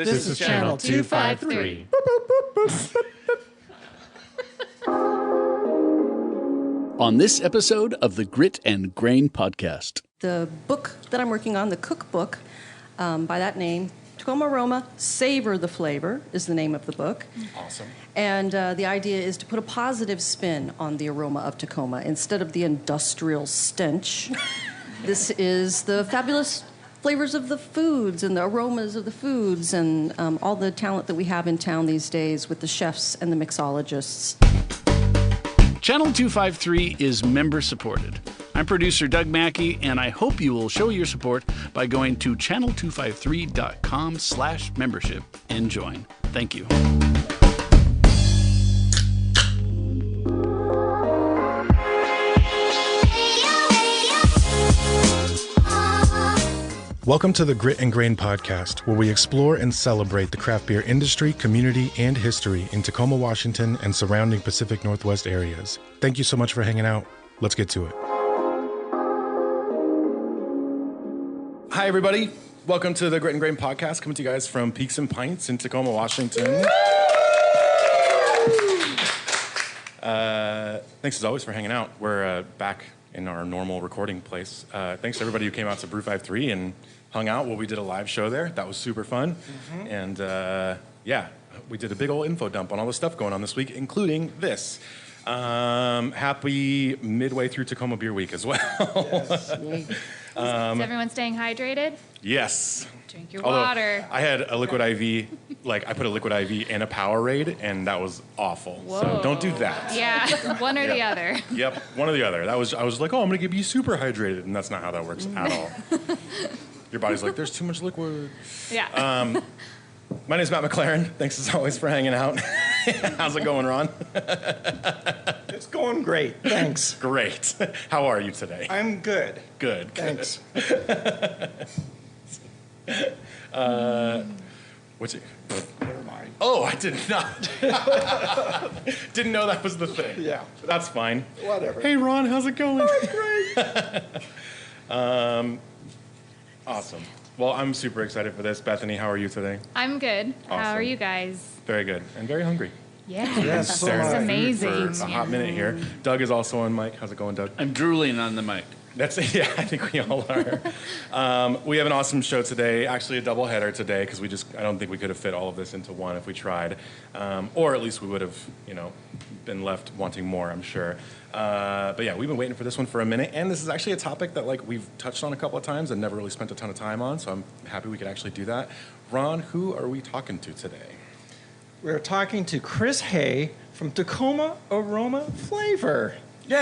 This is Channel 253. On this episode of the Grit and Grain podcast. The book that I'm working on, the cookbook, by that name, Tacoma Aroma, Savor the Flavor is the name of the book. Awesome. And the idea is to put a positive spin on the aroma of Tacoma. Instead of the industrial stench, this is the fabulous flavors of the foods and the aromas of the foods and all the talent that we have in town these days with the chefs and the mixologists. Channel 253 is member supported. I'm producer Doug Mackey, and I hope you will show your support by going to channel253.com/membership and join. Thank you. Welcome to the Grit and Grain podcast, where we explore and celebrate the craft beer industry, community, and history in Tacoma, Washington, and surrounding Pacific Northwest areas. Thank you so much for hanging out. Let's get to it. Hi, everybody. Welcome to the Grit and Grain podcast, coming to you guys from Peaks and Pints in Tacoma, Washington. Thanks, as always, for hanging out. We're back in our normal recording place. Thanks to everybody who came out to Brew 53 and hung out while we did a live show there. That was super fun. And yeah, we did a big old info dump on all the stuff going on this week, including this. Happy midway through Tacoma Beer Week as well. Yes. Is everyone staying hydrated? Yes. Drink your water. I had a liquid IV, I put a liquid IV in a Powerade, and that was awful. Whoa. So don't do that. Yeah, one or the other. Yep, one or the other. I was like, oh, I'm gonna be super hydrated, and that's not how that works at all. Your body's like, there's too much liquid. Yeah. My name's Matt McLaren. Thanks as always for hanging out. How's it going, Ron? It's going great. Thanks. Great. How are you today? I'm good. Good. Thanks. What's it? Never mind. Oh, I did not. Didn't know that was the thing. Yeah. That's fine. Whatever. Hey, Ron, how's it going? Oh, it's great. Awesome. Well, I'm super excited for this. Bethany, how are you today? I'm good. Awesome. How are you guys? Very good. And very hungry. Yeah. Yes, so Staring am at I. food amazing. For a hot minute here. Doug is also on mic. How's it going, Doug? I'm drooling on the mic. Yeah, I think we all are. We have an awesome show today, actually a doubleheader today, because I don't think we could have fit all of this into one if we tried. Or at least we would have, been left wanting more, I'm sure. But yeah, we've been waiting for this one for a minute, and this is actually a topic that we've touched on a couple of times and never really spent a ton of time on, so I'm happy we could actually do that. Ron, who are we talking to today? We're talking to Kris Hay from Tacoma Aroma Flavor. Yay!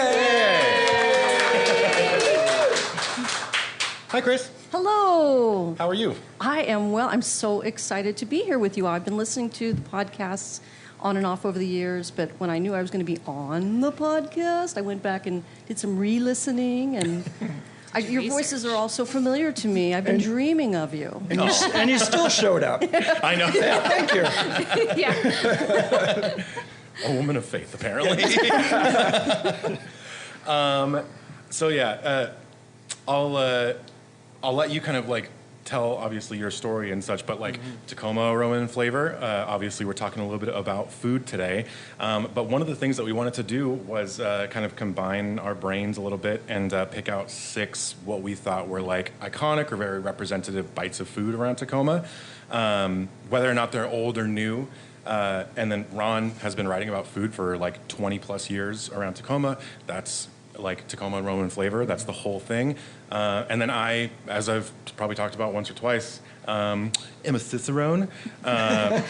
Hi, Kris. Hello. How are you? I am well. I'm so excited to be here with you. I've been listening to the podcasts on and off over the years, but when I knew I was going to be on the podcast, I went back and did some re-listening, and your voices are all so familiar to me. I've been dreaming of you. And you still showed up. I know. Yeah, thank you. Yeah. A woman of faith, apparently. So yeah, I'll let you kind of tell obviously your story and such, but Tacoma Aroma and Flavor. Obviously, we're talking a little bit about food today. But one of the things that we wanted to do was kind of combine our brains a little bit and pick out 6 what we thought were iconic or very representative bites of food around Tacoma, whether or not they're old or new. And then Ron has been writing about food for 20 plus years around Tacoma. That's Tacoma Aroma and Flavor. That's the whole thing. And then I, as I've probably talked about once or twice, am a Cicerone. But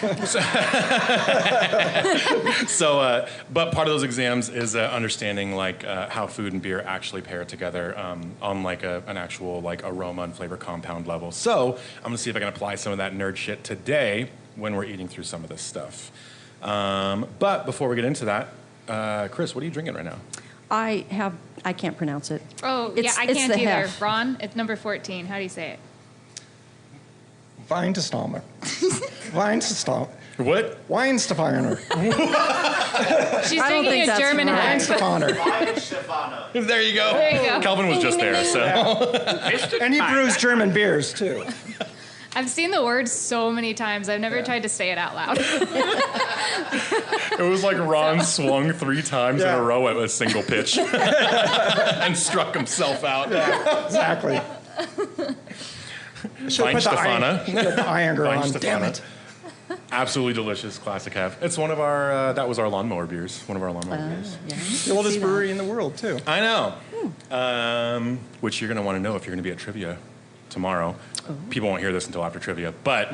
part of those exams is understanding how food and beer actually pair together on an actual aroma and flavor compound level. So I'm gonna see if I can apply some of that nerd shit today when we're eating through some of this stuff. But before we get into that, Kris, what are you drinking right now? I can't pronounce it. Oh, It's- yeah, I it's can't the either. hef. Ron, it's number 14. How do you say it? Weinstammer. Weinstammer. What? Weinstammer. She's I don't taking think a that's German right. accent. Weinstammer. There you go. There you go. Calvin was just there, so. And he brews German beers, too. I've seen the word so many times. I've never tried to say it out loud. It was like Ron swung 3 times in a row at a single pitch and struck himself out. Yeah, exactly. Fine Stefana. The iron Fine on. Stefana. Damn it. Absolutely delicious, classic half. It's one of our, that was our lawnmower beers. One of our lawnmower beers. Yeah. The oldest brewery in the world, too. I know. Which you're going to want to know if you're going to be at trivia tomorrow. People won't hear this until after trivia, but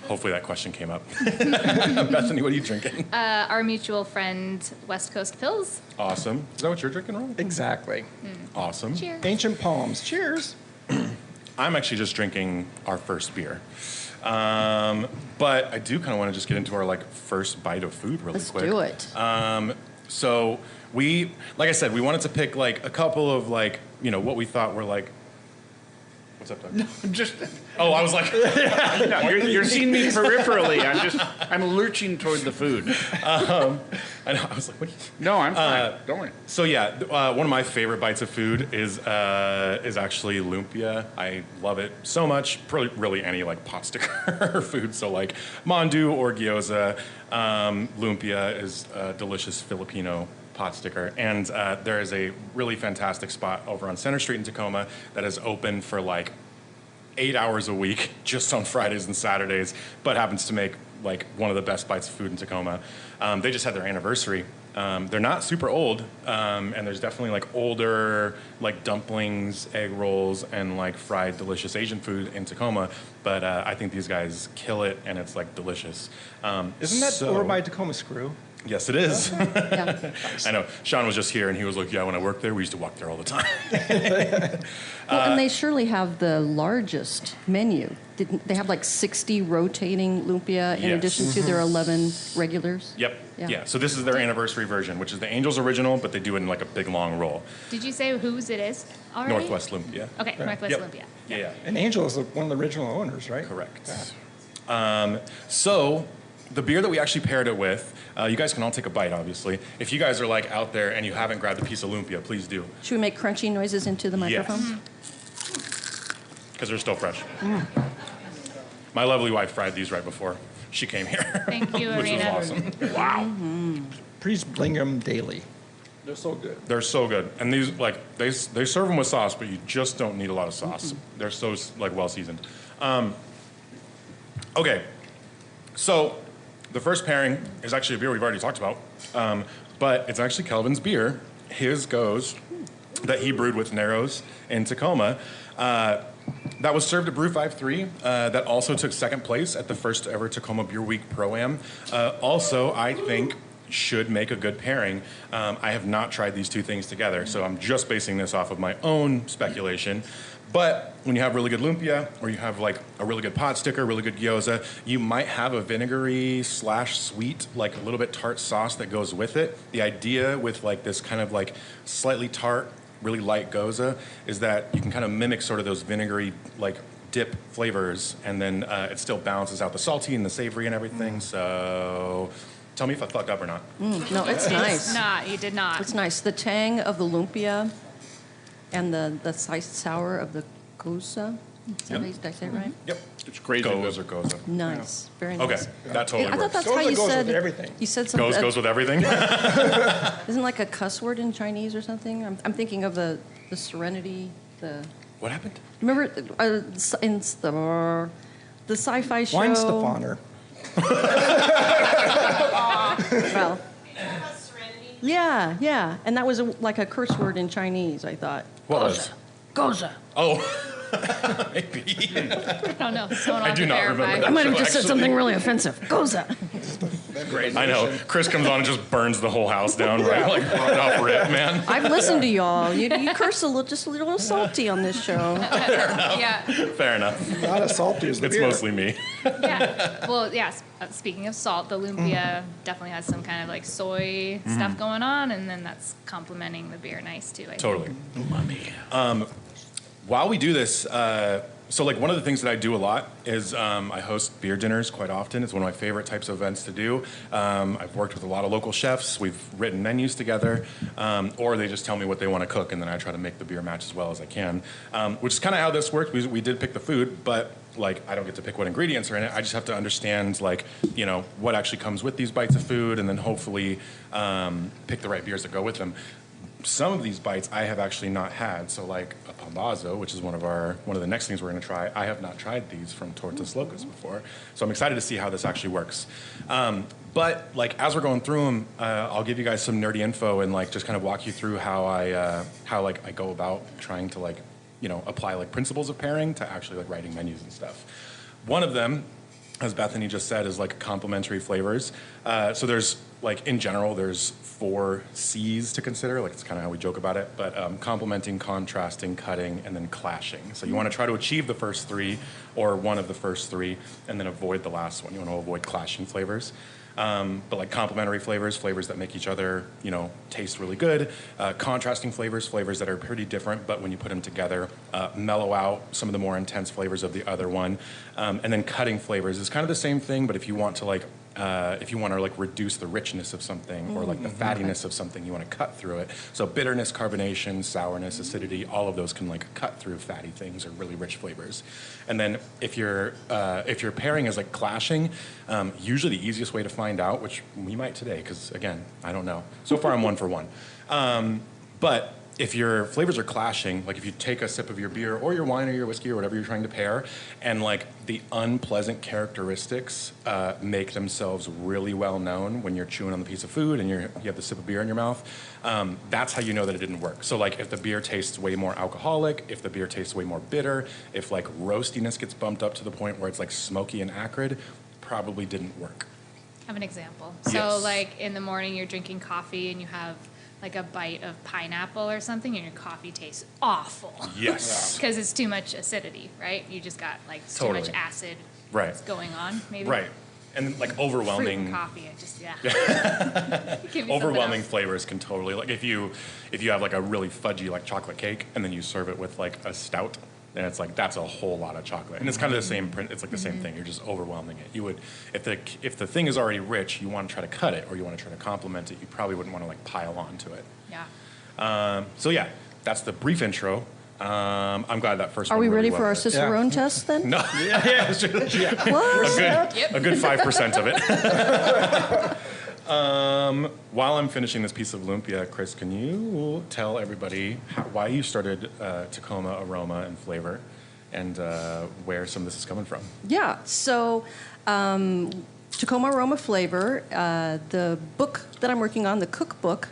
hopefully that question came up. Bethany, what are you drinking? Our mutual friend, West Coast Pills. Awesome. Is that what you're drinking, Ron? Exactly. Awesome. Cheers. Ancient Palms. Cheers. I'm actually just drinking our first beer. But I do kind of want to just get into our first bite of food really quick. Let's do it. So we, like I said, we wanted to pick a couple of what we thought were what's up, Doug? No, just. Oh, I was like, No, you're seeing me peripherally. I'm lurching toward the food. I know. I was like, what? No, I'm fine. Don't worry. So yeah, one of my favorite bites of food is actually lumpia. I love it so much. Really any pot sticker food. So mandu or gyoza. Lumpia is a delicious Filipino pot sticker, and there is a really fantastic spot over on Center Street in Tacoma that is open for 8 hours a week, just on Fridays and Saturdays, but happens to make one of the best bites of food in Tacoma. They just had their anniversary. They're not super old, and there's definitely older dumplings, egg rolls, and fried delicious Asian food in Tacoma. But I think these guys kill it, and it's delicious. Isn't that over by Tacoma Screw? Yes, it is. Yeah. I know. Sean was just here, and he was like, yeah, when I worked there, we used to walk there all the time. Well, and they surely have the largest menu. They have 60 rotating lumpia in Yes. addition to their 11 regulars. Yep. Yeah. Yeah. So this is their anniversary version, which is the Angel's original, but they do it in a big long roll. Did you say whose it is already? Lumpia. Okay, Northwest Yep. Lumpia. Yeah. And Angel is one of the original owners, right? Correct. So the beer that we actually paired it with, you guys can all take a bite, obviously. If you guys are out there and you haven't grabbed a piece of lumpia, please do. Should we make crunchy noises into the microphone? Yes. Because they're still fresh. My lovely wife fried these right before she came here. Thank you, Which was Arena. awesome. Wow. Please bling them daily. They're so good. They're so good. And these, they serve them with sauce, but you just don't need a lot of sauce. They're so, well seasoned. Okay. So the first pairing is actually a beer we've already talked about, but it's actually Kelvin's beer. His goes that he brewed with Narrows in Tacoma. That was served at Brew 5-3. That also took second place at the first ever Tacoma Beer Week Pro-Am. Also, I think should make a good pairing. I have not tried these two things together, so I'm just basing this off of my own speculation. But when you have really good lumpia, or you have a really good pot sticker, really good gyoza, you might have a vinegary / sweet, a little bit tart sauce that goes with it. The idea with this kind of slightly tart, really light gyoza is that you can kind of mimic sort of those vinegary dip flavors, and then it still balances out the salty and the savory and everything. So tell me if I fucked up or not. No, it's nice. Not, you did not. It's nice. The tang of the lumpia and the sour of the gyoza. Did I say it right? Yep. It's crazy. Goes or goza. Nice. Very Okay, nice. that totally I thought works. that's Goes how or you goes said with everything. You said something. Goes with everything. Isn't a cuss word in Chinese or something? I'm thinking of the Serenity. What happened? Remember in the sci-fi show? Wine Stefaner. Well, yeah, and that was a curse word in Chinese. I thought. What was? Goza. Oh, maybe. I don't know. Someone I will do have to not verify. remember that. I might have show, just said actually. something really offensive. Goza. I know. Chris comes on and just burns the whole house down, right? Right off rip, man. I've listened to y'all. You curse just a little salty on this show. Yeah. Fair enough. Not as salty as the It's beer. mostly me. Yeah. Well, yeah. Speaking of salt, the lumpia definitely has some kind of soy stuff going on, and then that's complementing the beer nice too. I think. Totally. While we do this, So like one of the things that I do a lot is I host beer dinners quite often. It's one of my favorite types of events to do. I've worked with a lot of local chefs. We've written menus together, or they just tell me what they want to cook, and then I try to make the beer match as well as I can, which is kind of how this worked. We did pick the food, but like I don't get to pick what ingredients are in it. I just have to understand like, you know, what actually comes with these bites of food, and then hopefully pick the right beers that go with them. Some of these bites I have actually not had. So like a pambazo, which is one of the next things we're going to try. I have not tried these from Tortas Locas before. So I'm excited to see how this actually works. But like as we're going through them, I'll give you guys some nerdy info and like just kind of walk you through how I go about trying to like, you know, apply like principles of pairing to actually like writing menus and stuff. One of them, as Bethany just said, is like complementary flavors. So there's like in general, there's 4 C's to consider. Like it's kind of how we joke about it, but complementing, contrasting, cutting, and then clashing. So you want to try to achieve the first 3 or one of the first 3 and then avoid the last one. You want to avoid clashing flavors. But like complementary flavors that make each other, you know, taste really good. Contrasting flavors that are pretty different, but when you put them together, mellow out some of the more intense flavors of the other one. And then cutting flavors is kind of the same thing, but if you want to like reduce the richness of something or like the fattiness of something, you want to cut through it. So bitterness, carbonation, sourness, acidity, all of those can like cut through fatty things or really rich flavors. And then if your pairing is like clashing, usually the easiest way to find out, which we might today, because again, I don't know. So far I'm 1 for 1. But if your flavors are clashing, like if you take a sip of your beer or your wine or your whiskey or whatever you're trying to pair, and like the unpleasant characteristics make themselves really well known when you're chewing on the piece of food and you have the sip of beer in your mouth, that's how you know that it didn't work. So like if the beer tastes way more alcoholic, if the beer tastes way more bitter, if like roastiness gets bumped up to the point where it's like smoky and acrid, probably didn't work. I have an example. Yes. So like in the morning you're drinking coffee and you have like a bite of pineapple or something and your coffee tastes awful. Yes. Because it's too much acidity, right? You just got like too Totally. much acid Right. going on, maybe. Right. And like overwhelming Fruit and coffee, I just, yeah. Give me overwhelming something flavors can totally, like if you have like a really fudgy like chocolate cake and then you serve it with like a stout, then it's like that's a whole lot of chocolate, and it's kind of the same print. It's like the same thing. You're just overwhelming it. You would, if the thing is already rich, you want to try to cut it or you want to try to complement it. You probably wouldn't want to like pile on to it. Yeah. So yeah, that's the brief intro. I'm glad that first. Are one we really ready for our worked. Cicerone test then? No. Yeah. What? A good 5% of it. While I'm finishing this piece of lumpia, Kris, can you tell everybody why you started Tacoma Aroma and Flavor, and where some of this is coming from? Yeah, so Tacoma Aroma Flavor, the book that I'm working on, the cookbook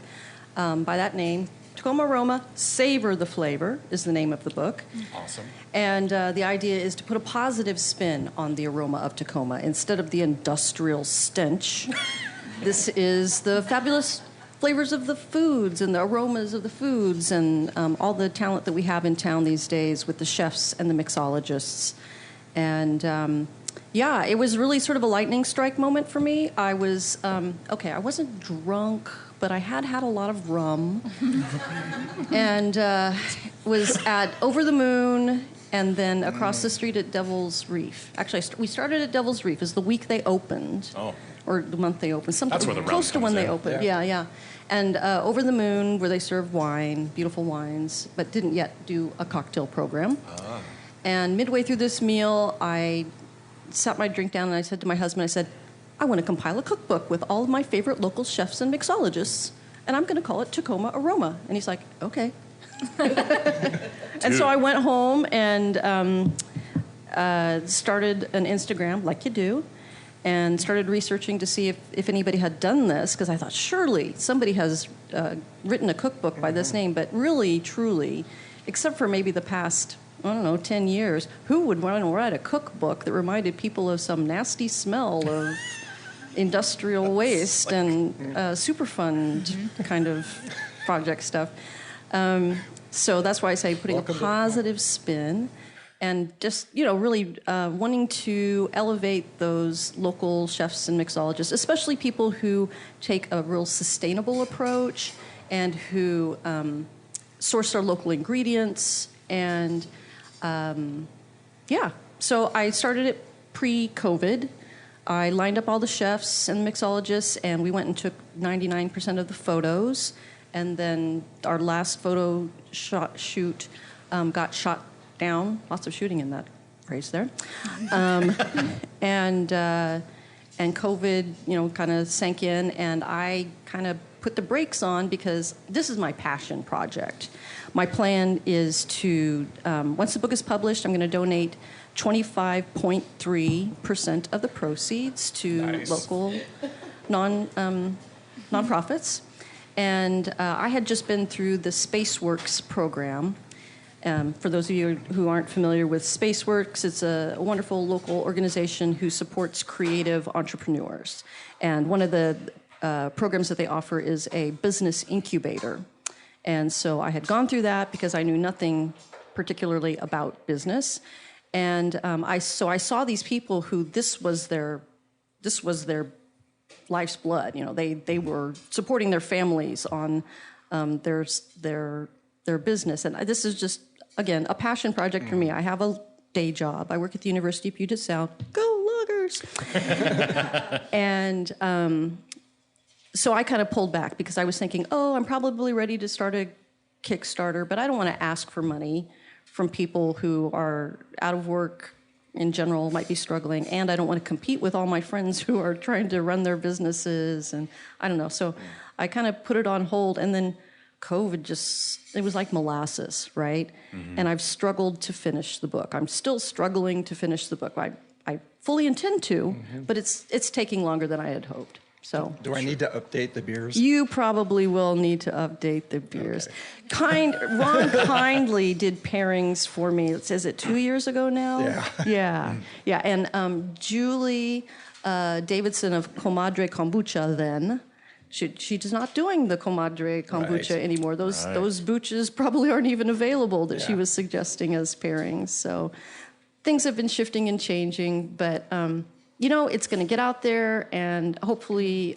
by that name, Tacoma Aroma, Savor the Flavor is the name of the book. Awesome. And the idea is to put a positive spin on the aroma of Tacoma instead of the industrial stench. This is the fabulous flavors of the foods and the aromas of the foods and all the talent that we have in town these days with the chefs and the mixologists. And yeah, it was really sort of a lightning strike moment for me. I was, I wasn't drunk, but I had a lot of rum and was at Over the Moon and then across the street at Devil's Reef. Actually, we started at Devil's Reef. It was the week they opened. Oh. Or the month they opened. Something That's where the rum close to when comes they in. opened. Yeah. And Over the Moon, where they serve wine, beautiful wines, but didn't yet do a cocktail program. Ah. And midway through this meal, I sat my drink down and I said to my husband, I said, I want to compile a cookbook with all of my favorite local chefs and mixologists, and I'm going to call it Tacoma Aroma. And he's like, okay. And so I went home and started an Instagram, like you do, and started researching to see if anybody had done this, because I thought, surely somebody has written a cookbook by this name, but really, truly, except for maybe the past, 10 years, who would want to write a cookbook that reminded people of some nasty smell of industrial waste and Superfund kind of project stuff? So that's why I say putting a positive spin and just, really wanting to elevate those local chefs and mixologists, especially people who take a real sustainable approach and who source their local ingredients and Yeah. So I started it pre-COVID. I lined up all the chefs and mixologists, and we went and took 99% of the photos. And then our last photo shoot got shot down. Lots of shooting in that phrase there. And COVID, kind of sank in, and I kind of put the brakes on because this is my passion project. My plan is to, once the book is published, I'm going to donate 25.3% of the proceeds to local nonprofits. And I had just been through the SpaceWorks program. For those of you who aren't familiar with SpaceWorks, it's a wonderful local organization who supports creative entrepreneurs. And one of the programs that they offer is a business incubator. And so I had gone through that because I knew nothing particularly about business. And I saw these people who this was their life's blood. They were supporting their families on their business. And this is just, again, a passion project for me. I have a day job. I work at the University of Puget Sound. Go Loggers! And so I kind of pulled back because I was thinking, I'm probably ready to start a Kickstarter, but I don't want to ask for money from people who are out of work in general, might be struggling, and I don't want to compete with all my friends who are trying to run their businesses, and I don't know. So I kind of put it on hold, and then COVID it was like molasses, right? Mm-hmm. And I've struggled to finish the book. I'm still struggling to finish the book. I fully intend to, but it's taking longer than I had hoped. So, do I need to update the beers? You probably will need to update the beers. Okay. Ron kindly did pairings for me. Is it 2 years ago now? Yeah. And Julie Davidson of Comadre Kombucha then. She's not doing the Comadre Kombucha anymore. Those booches probably aren't even available that she was suggesting as pairings. So things have been shifting and changing, but it's going to get out there, and hopefully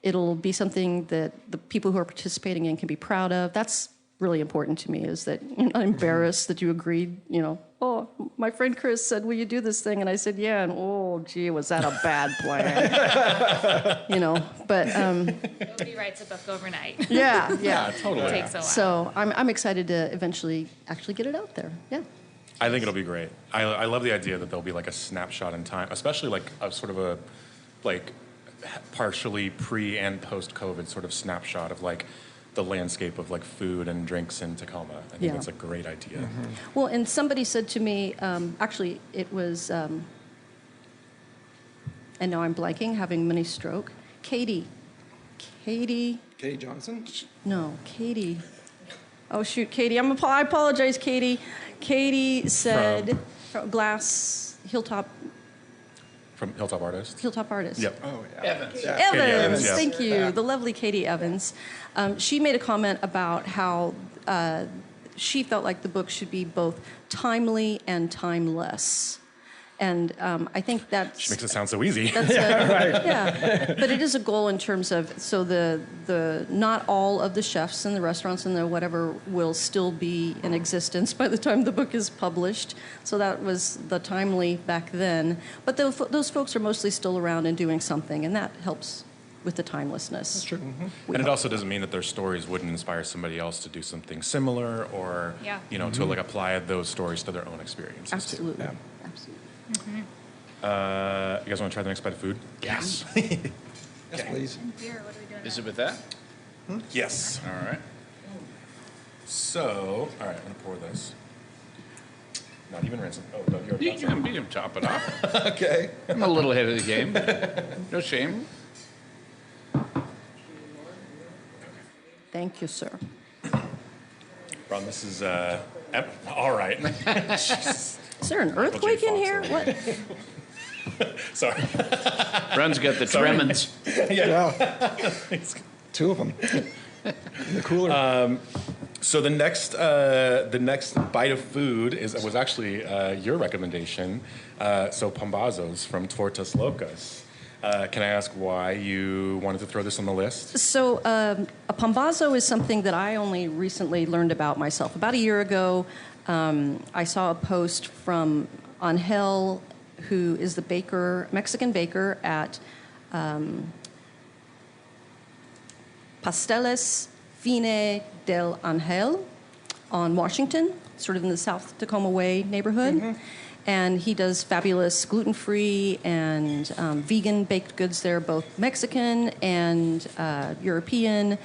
it'll be something that the people who are participating in can be proud of. That's really important to me, is that you're not embarrassed that you agreed, my friend Kris said, will you do this thing? And I said, yeah, and gee, was that a bad plan? But... Nobody writes a book overnight. Yeah, totally. It takes a while. So I'm excited to eventually actually get it out there, yeah. I think it'll be great. I love the idea that there'll be like a snapshot in time, especially like a sort of a partially pre and post COVID sort of snapshot of like the landscape of like food and drinks in Tacoma. I think that's a great idea. Mm-hmm. Well, and somebody said to me, actually it was, and now I'm blanking, having mini stroke. Katie Johnson? No, Katie. Oh shoot, Katie. I apologize, Katie. Katie said from Hilltop Artist. Hilltop Artist. Yep. Oh, yeah. Evans. Yeah. Evans, yes. thank you. The lovely Katie Evans. She made a comment about how she felt like the book should be both timely and timeless. And I think that's... She makes it sound so easy. That's yeah, but it is a goal in terms of, so the not all of the chefs and the restaurants and the whatever will still be in existence by the time the book is published. So that was the timely back then. But those folks are mostly still around and doing something, and that helps with the timelessness. That's true. Mm-hmm. And it also doesn't mean that their stories wouldn't inspire somebody else to do something similar, or to like apply those stories to their own experiences. Absolutely. Too. Yeah. Absolutely. Mm-hmm. You guys want to try the next bite of food? Yes. Yes, please. Beer, what are we doing Is now? it with that? Yes. All right. So, all right, I'm gonna pour this. Not even rinsing. Oh, Doug, you already You got some. can top it off. Okay. I'm a little ahead of the game. No shame. Thank you, sir. Ron, this is all right. Is there an earthquake in here? What? Sorry. Ron's got the tremens. Yeah. Two of them. In the cooler. So the next bite of food was actually your recommendation. So pambazos from Tortas Locas. Can I ask why you wanted to throw this on the list? So a pambazo is something that I only recently learned about myself. About a year ago, I saw a post from Angel, who is the baker, Mexican baker at Pasteles Fine del Angel on Washington, sort of in the South Tacoma Way neighborhood. And he does fabulous gluten-free and vegan baked goods there, both Mexican and European.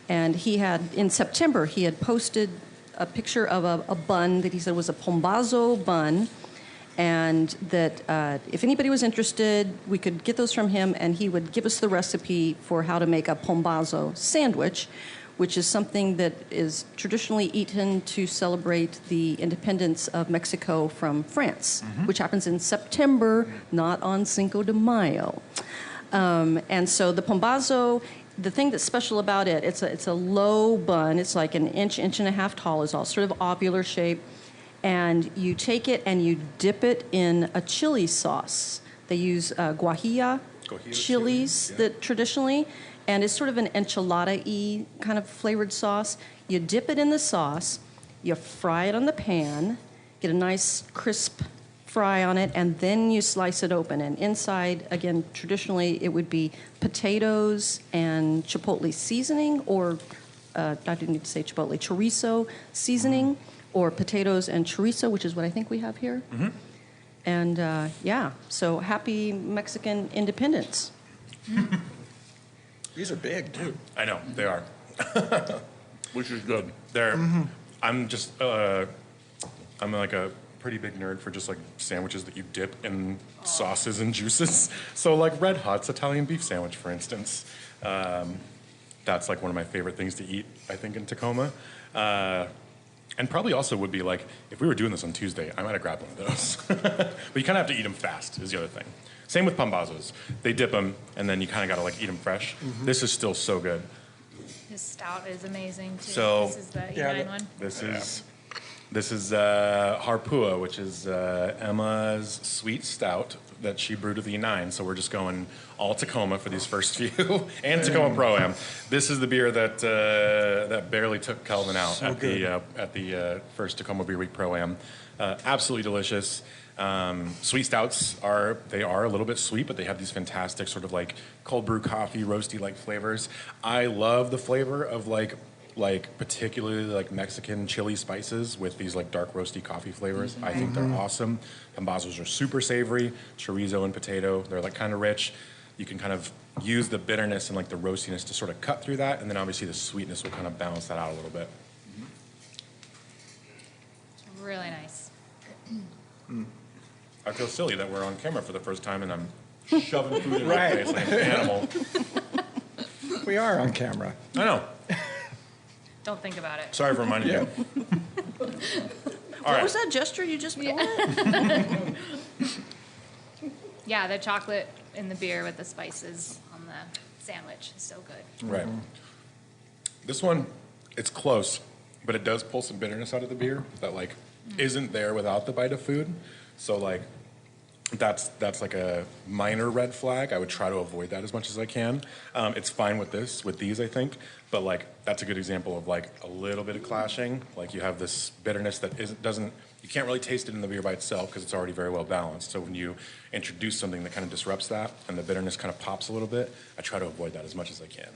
And he had, in September, he had posted a picture of a bun that he said was a pambazo bun, and that if anybody was interested, we could get those from him, and he would give us the recipe for how to make a pambazo sandwich, which is something that is traditionally eaten to celebrate the independence of Mexico from France, which happens in September, not on Cinco de Mayo. And so the pambazo, the thing that's special about it, it's a low bun. It's like an inch and a half tall. It's all sort of ovular shape. And you take it and you dip it in a chili sauce. They use guajillo chilies that traditionally, and it's sort of an enchilada-y kind of flavored sauce. You dip it in the sauce, you fry it on the pan, get a nice crisp fry on it, and then you slice it open. And inside, again, traditionally, it would be potatoes and chipotle seasoning, or I didn't need to say chipotle, chorizo seasoning, or potatoes and chorizo, which is what I think we have here. And yeah, so happy Mexican independence. These are big, too. I know, they are. Which is good. They're, I'm just, I'm like a pretty big nerd for just like sandwiches that you dip in sauces and juices. So like Red Hot's Italian beef sandwich, for instance. That's like one of my favorite things to eat, I think, in Tacoma. And probably also would be like, if we were doing this on Tuesday, I might have grabbed one of those. But you kind of have to eat them fast, is the other thing. Same with pambazos. They dip them, and then you kind of got to like eat them fresh. This is still so good. His stout is amazing too. So- This is the E9 one. This is Harpua, which is Emma's sweet stout that she brewed with E9. So we're just going all Tacoma for these first few, and Tacoma Pro-Am. This is the beer that that barely took Kelvin out at the first Tacoma Beer Week Pro-Am. Absolutely delicious. Sweet stouts are a little bit sweet, but they have these fantastic sort of like cold brew coffee, roasty like flavors. I love the flavor of like particularly like Mexican chili spices with these like dark roasty coffee flavors. I think they're awesome. Pambazos are super savory, chorizo and potato. They're like kind of rich. You can kind of use the bitterness and like the roastiness to sort of cut through that, and then obviously the sweetness will kind of balance that out a little bit. It's really nice. I feel silly that we're on camera for the first time and I'm shoving food in my face like an animal. We are on camera. I know. Don't think about it. Sorry for reminding you. What was that gesture you just made? Yeah, the chocolate in the beer with the spices on the sandwich is so good. Right. This one, it's close, but it does pull some bitterness out of the beer that like isn't there without the bite of food. So like that's like a minor red flag. I would try to avoid that as much as I can. It's fine with these, I think, but like that's a good example of like a little bit of clashing. Like you have this bitterness that you can't really taste it in the beer by itself because it's already very well balanced. So when you introduce something that kind of disrupts that and the bitterness kind of pops a little bit, I try to avoid that as much as I can.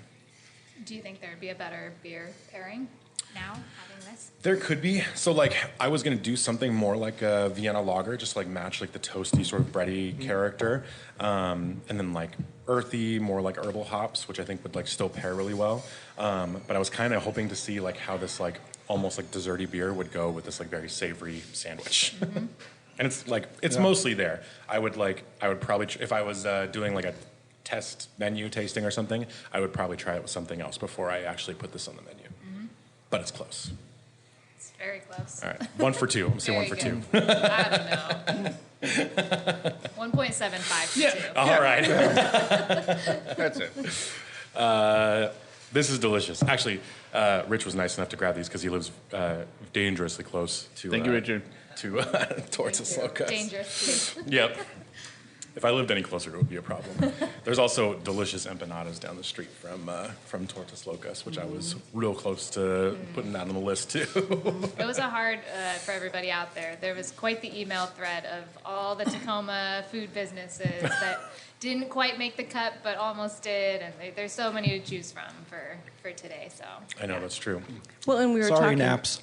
Do you think there'd be a better beer pairing now, having this? There could be. So like I was gonna do something more like a Vienna lager, just like match like the toasty sort of bready character, and then like earthy, more like herbal hops, which I think would like still pair really well. But I was kind of hoping to see like how this like almost like desserty beer would go with this like very savory sandwich. And it's like it's mostly there. I would probably if I was doing like a test menu tasting or something, I would probably try it with something else before I actually put this on the menu. But it's close. It's very close. All right, 1 for 2. I'm gonna say 1 for 2. I don't know. 1.75 to 2. All right. That's it. This is delicious. Actually, Rich was nice enough to grab these because he lives dangerously close to. Thank you, Richard. To Tortas Locas. Dangerous. Yep. If I lived any closer, it would be a problem. There's also delicious empanadas down the street from Tortas Locas, which I was real close to putting that on the list too. It was a hard for everybody out there. There was quite the email thread of all the Tacoma food businesses that didn't quite make the cut, but almost did. And there's so many to choose from for today. So I know that's true. Well, and we were Sorry, talking naps.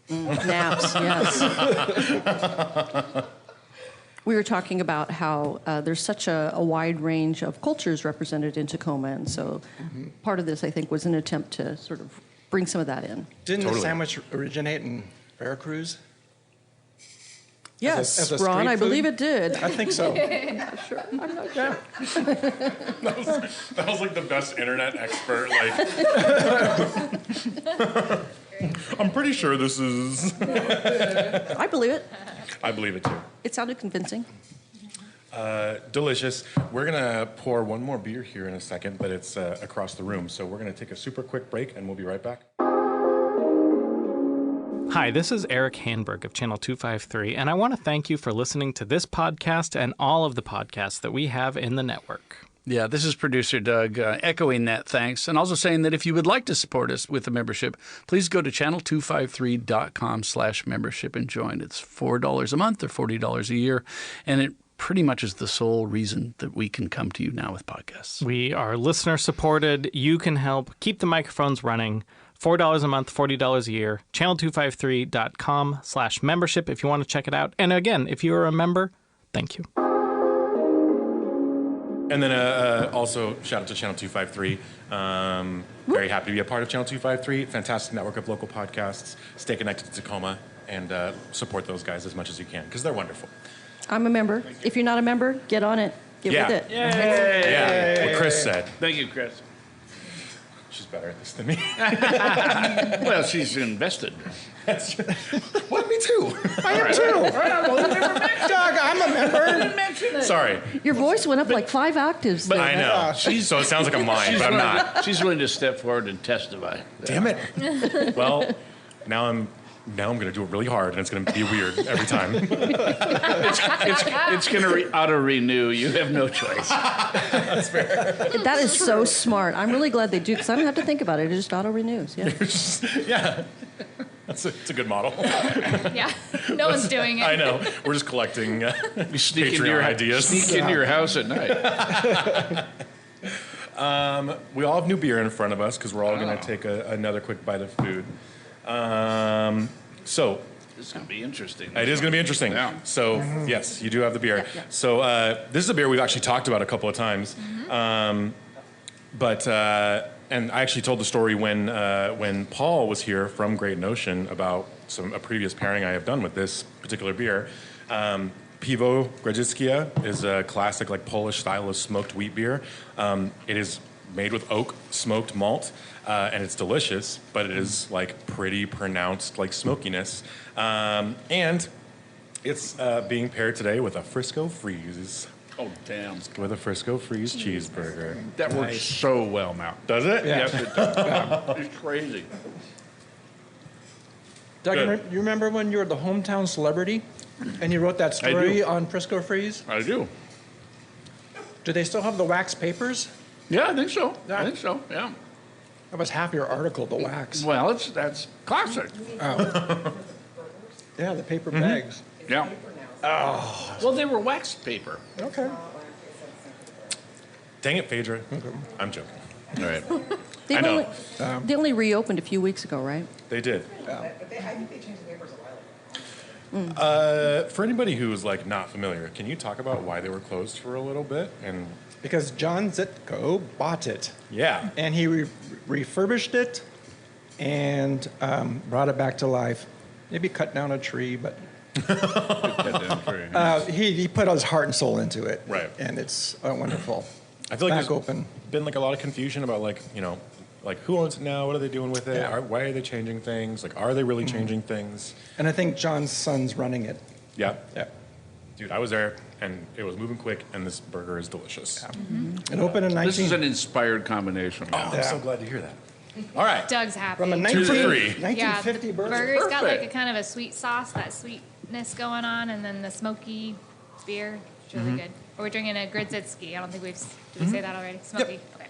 Naps, yes. We were talking about how there's such a wide range of cultures represented in Tacoma, and so part of this, I think, was an attempt to sort of bring some of that in. Didn't Totally. the sandwich originate in Veracruz? Yes, as a Ron, street I believe food? it did. I think so. I'm not sure. That was like the best internet expert. Like, I'm pretty sure this is. I believe it. I believe it too. It sounded convincing. Delicious. We're gonna pour one more beer here in a second, but it's across the room. So we're gonna take a super quick break, and we'll be right back. Hi, this is Eric Hanberg of Channel 253, and I want to thank you for listening to this podcast and all of the podcasts that we have in the network. Yeah, this is producer Doug echoing that thanks, and also saying that if you would like to support us with a membership, please go to channel253.com/membership and join. It's $4 a month or $40 a year, and it pretty much is the sole reason that we can come to you now with podcasts. We are listener supported. You can help keep the microphones running. $4 a month, $40 a year. Channel253.com/membership if you want to check it out. And again, if you are a member, thank you. And then also shout out to Channel 253. Very happy to be a part of Channel 253. Fantastic network of local podcasts. Stay connected to Tacoma and support those guys as much as you can because they're wonderful. I'm a member. If you're not a member, get on it. Get with it. Yeah, what Kris said. Thank you, Chris. She's better at this than me. Well, she's invested. What? Me too. I am too. Doug, I'm a member. Sorry. Your voice went up like 5 octaves there. I know. So it sounds like I'm lying, but I'm not. She's willing to step forward and testify. Damn it. Well, now I'm going to do it really hard, and it's going to be weird every time. It's going to auto-renew. You have no choice. That's fair. That is so smart. I'm really glad they do because I don't have to think about it. It just auto-renews. Yeah. Yeah. It's a good model. yeah, no one's doing it. I know. We're just collecting You sneak into Patreon your ideas. Sneak into your house at night. We all have new beer in front of us because we're all going to take another quick bite of food. So This is going to be interesting. it is going to be interesting. Yeah. So yes, you do have the beer. Yeah. So this is a beer we've actually talked about a couple of times. And I actually told the story when Paul was here from Great Notion about a previous pairing I have done with this particular beer. Piwo Grodziskie is a classic like Polish style of smoked wheat beer. It is made with oak smoked malt, and it's delicious, but it is like pretty pronounced like smokiness. And it's being paired today with a Frisko Freeze. Oh, damn. With a Frisko Freeze cheeseburger. That works so well now. Does it? Yeah. Yes, it does. Yeah. It's crazy. Doug, Good. you remember when you were the hometown celebrity and you wrote that I story do. on Frisko Freeze? I do. Do they still have the wax papers? Yeah, I think so. Yeah. I think so, yeah. That was half your article, the wax. Well, that's classic. Yeah, the paper bags. Yeah. Oh. Well, they were wax paper. Okay. Dang it, Phaedra. I'm joking. All right. They've I know. they only reopened a few weeks ago, right? They did. I think they changed the papers a while ago. For anybody who's like not familiar, can you talk about why they were closed for a little bit? And Because John Zitko bought it yeah, and he refurbished it and brought it back to life. Maybe cut down a tree, but he put his heart and soul into it. Right. And it's wonderful. I feel like Back there's open. been like a lot of confusion about like like who owns it now? What are they doing with it? Yeah. Why are they changing things? Like, are they really changing things? And I think John's son's running it. Yeah, Yeah. dude, I was there and it was moving quick, and this burger is delicious. It opened in 19... This is an inspired combination. Oh, I'm so glad to hear that. All right, Doug's happy. From a 2 for 3. 1950 burger. Burger's got like a Perfect. kind of a sweet sauce, that sweetness going on, and then the smoky beer. It's really good. Or we're drinking a Grzycki. I don't think did we say that already? Smoky. Yep. Okay.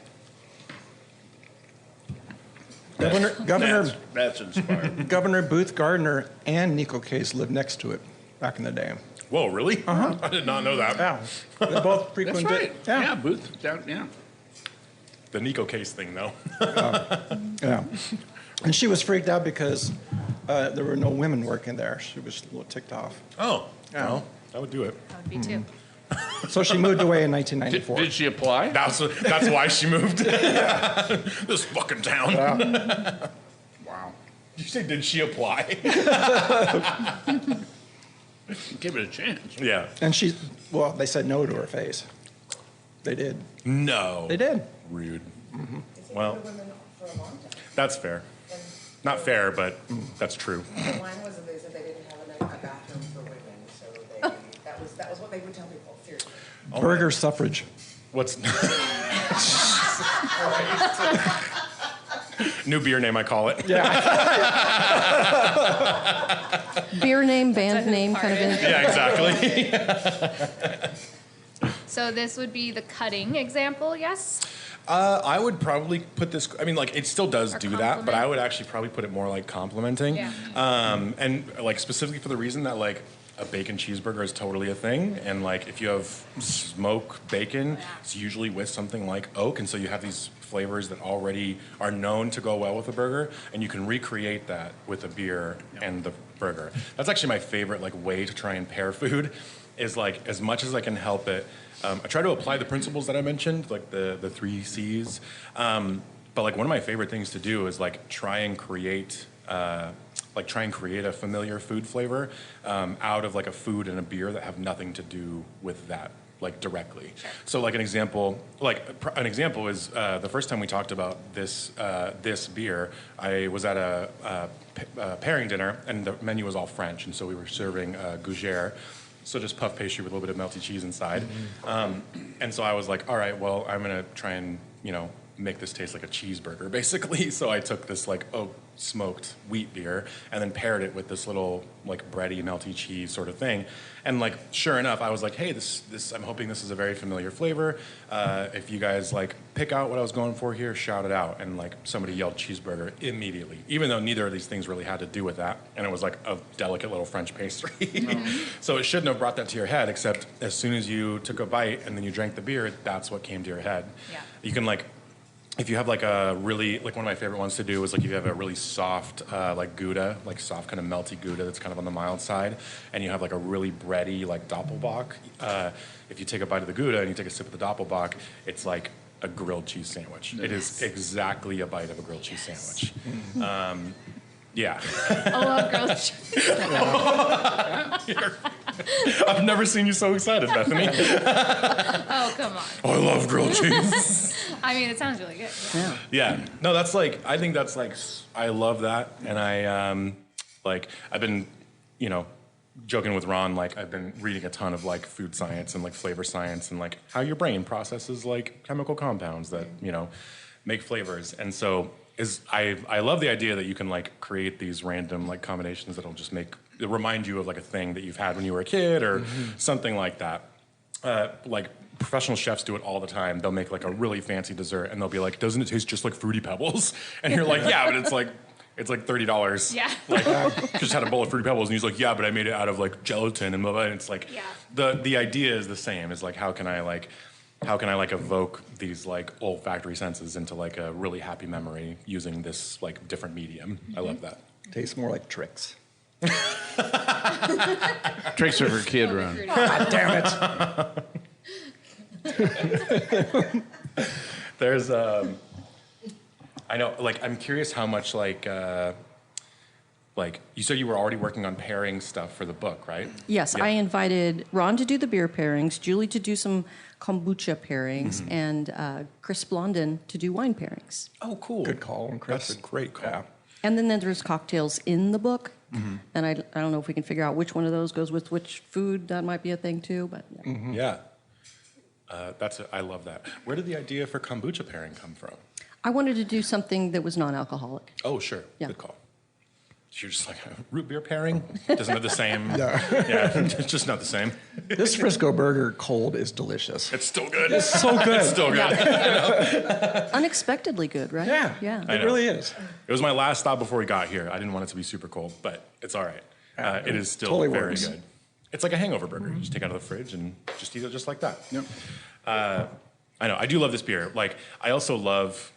Governor That's inspiring. Governor Booth Gardner and Nico Case lived next to it back in the day. Whoa, really? I did not know that. Yeah, they both That's frequented. right. Yeah. Yeah, Booth. Down, yeah. The Nico Case thing, though. Yeah. And she was freaked out because there were no women working there. She was a little ticked off. Oh, Yeah. well, that would do it. That would be two. So she moved away in Did, 1994. did she apply? That's why she moved. This fucking town. Wow. Did you say, did she apply? Give it a chance. Yeah. And they said no to her face. They did. No. They did. Rude. It's Well, the women for a long time. that's fair. And Not fair, but that's true. the line was that they said they didn't have a bathroom for women, so that was what they would tell people, seriously. Burger suffrage. What's new beer name? I call it. Beer name, band That's name, kind of part. thing. Yeah, exactly. So this would be the cutting example, yes? I would probably put this. I mean, like it still does Or do that, but compliment. I would actually probably put it more like complimenting. Yeah. And like specifically for the reason that like a bacon cheeseburger is totally a thing, and like if you have smoke bacon, it's usually with something like oak, and so you have these flavors that already are known to go well with a burger, and you can recreate that with a beer and the burger. That's actually my favorite like way to try and pair food, is like as much as I can help it. I try to apply the principles that I mentioned, like the 3 C's. But like one of my favorite things to do is like try and create a familiar food flavor out of like a food and a beer that have nothing to do with that, like directly. So like an example is the first time we talked about this beer, I was at a pairing dinner and the menu was all French, and so we were serving gougère. So just puff pastry with a little bit of melty cheese inside. And so I was like, all right, well, I'm gonna try and, make this taste like a cheeseburger, basically. So I took this like oak smoked wheat beer and then paired it with this little like bready, melty cheese sort of thing. And like, sure enough, I was like, hey, this I'm hoping this is a very familiar flavor. If you guys like pick out what I was going for here, shout it out. And like somebody yelled cheeseburger immediately, even though neither of these things really had to do with that. And it was like a delicate little French pastry. So it shouldn't have brought that to your head, except as soon as you took a bite and then you drank the beer, that's what came to your head. Yeah. You can like, if you have like a really, like one of my favorite ones to do is like if you have a really soft like Gouda, like soft kind of melty Gouda that's kind of on the mild side, and you have like a really bready like Doppelbock, if you take a bite of the Gouda and you take a sip of the Doppelbock, it's like a grilled cheese sandwich. It is exactly a bite of a grilled cheese sandwich. Yeah. I love grilled cheese. I've never seen you so excited, Bethany. Oh, come on. I love grilled cheese. I mean, it sounds really good. Yeah. Yeah. No, that's like, I think that's like, I love that. And I, like, I've been, joking with Ron, like, I've been reading a ton of like food science and like flavor science and like how your brain processes like chemical compounds that, make flavors. And so I love the idea that you can like create these random like combinations that'll just remind you of like a thing that you've had when you were a kid or something like that. Like professional chefs do it all the time. They'll make like a really fancy dessert and they'll be like, doesn't it taste just like Fruity Pebbles? And you're like, yeah, but it's like $30. Yeah. Like, just had a bowl of Fruity Pebbles, and he's like, yeah, but I made it out of like gelatin and blah, blah. And it's like, Yeah. the idea is the same. Is like, how can I evoke these like olfactory senses into like a really happy memory using this like different medium? I love that. Tastes more like tricks. Tricks are for kid run. God damn it. There's I know, like, I'm curious how much like you said you were already working on pairing stuff for the book, right? Yes, Yeah. I invited Ron to do the beer pairings, Julie to do some kombucha pairings, and Kris Blondin to do wine pairings. Oh, cool. Good call, Kris. That's a great call. Yeah. And then there's cocktails in the book. And I don't know if we can figure out which one of those goes with which food. That might be a thing too, but yeah. Yeah. I love that. Where did the idea for kombucha pairing come from? I wanted to do something that was non-alcoholic. Oh, sure. Yeah. Good call. You're just like a root beer pairing. Doesn't have the same. Yeah, it's just not the same. This Frisko burger cold is delicious. It's still good. It's so good. It's still good. Unexpectedly good, right? Yeah. It really is. It was my last stop before we got here. I didn't want it to be super cold, but it's all right. It is still totally very works. good. It's like a hangover burger. You just take it out of the fridge and just eat it just like that. Yep. I know. I do love this beer. Like, I also love